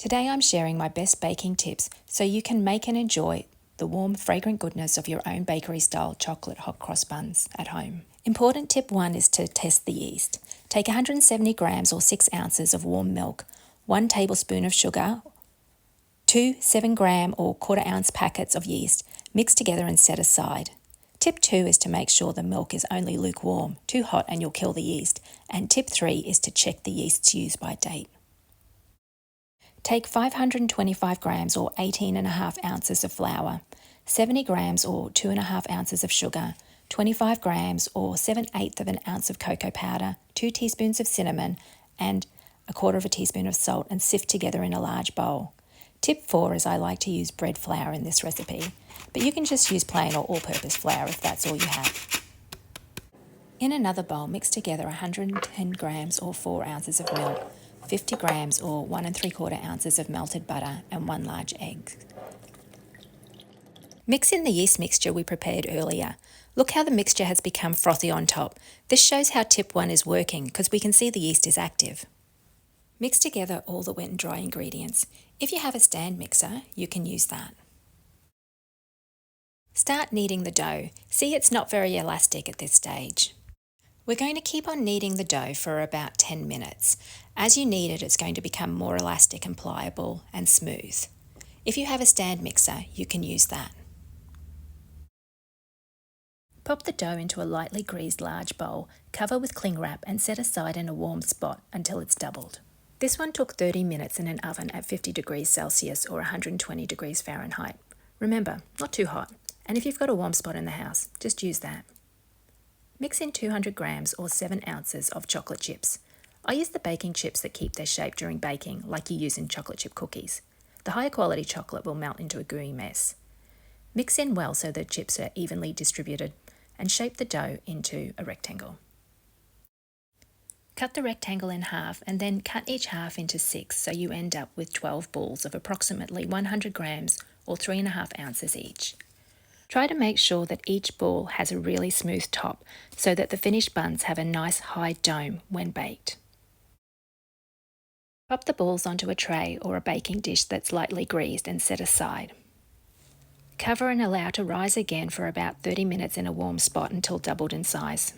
Today I'm sharing my best baking tips so you can make and enjoy the warm, fragrant goodness of your own bakery-style chocolate hot cross buns at home. Important tip 1 is to test the yeast. Take 170 grams or 6 ounces of warm milk, 1 tablespoon of sugar, 2 7-gram or quarter-ounce packets of yeast, mix together and set aside. Tip 2 is to make sure the milk is only lukewarm. Too hot and you'll kill the yeast. And tip 3 is to check the yeast's use-by date. Take 525 grams or 18.5 ounces of flour, 70 grams or 2.5 ounces of sugar, 25 grams or 7/8 of an ounce of cocoa powder, 2 teaspoons of cinnamon, and 1/4 teaspoon of salt, and sift together in a large bowl. Tip 4 is I like to use bread flour in this recipe, but you can just use plain or all-purpose flour if that's all you have. In another bowl, mix together 110 grams or 4 ounces of milk, 50 grams or 1 3/4 ounces of melted butter, and 1 large egg. Mix in the yeast mixture we prepared earlier. Look how the mixture has become frothy on top. This shows how tip 1 is working because we can see the yeast is active. Mix together all the wet and dry ingredients. If you have a stand mixer, you can use that. Start kneading the dough. See, it's not very elastic at this stage. We're going to keep on kneading the dough for about 10 minutes. As you knead it, it's going to become more elastic and pliable and smooth. If you have a stand mixer, you can use that. Pop the dough into a lightly greased large bowl, cover with cling wrap and set aside in a warm spot until it's doubled. This one took 30 minutes in an oven at 50 degrees Celsius or 120 degrees Fahrenheit. Remember, not too hot. And if you've got a warm spot in the house, just use that. Mix in 200 grams or 7 ounces of chocolate chips. I use the baking chips that keep their shape during baking, like you use in chocolate chip cookies. The higher quality chocolate will melt into a gooey mess. Mix in well so the chips are evenly distributed and shape the dough into a rectangle. Cut the rectangle in half and then cut each half into 6 so you end up with 12 balls of approximately 100 grams or 3.5 ounces each. Try to make sure that each ball has a really smooth top so that the finished buns have a nice high dome when baked. Pop the balls onto a tray or a baking dish that's lightly greased and set aside. Cover and allow to rise again for about 30 minutes in a warm spot until doubled in size.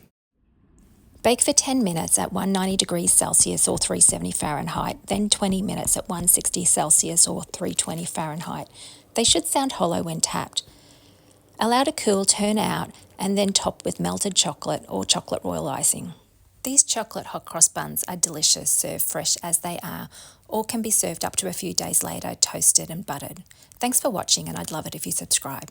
Bake for 10 minutes at 190 degrees Celsius or 370 Fahrenheit, then 20 minutes at 160 Celsius or 320 Fahrenheit. They should sound hollow when tapped. Allow to cool, turn out, and then top with melted chocolate or chocolate royal icing. These chocolate hot cross buns are delicious, served fresh as they are, or can be served up to a few days later, toasted and buttered. Thanks for watching, and I'd love it if you subscribe.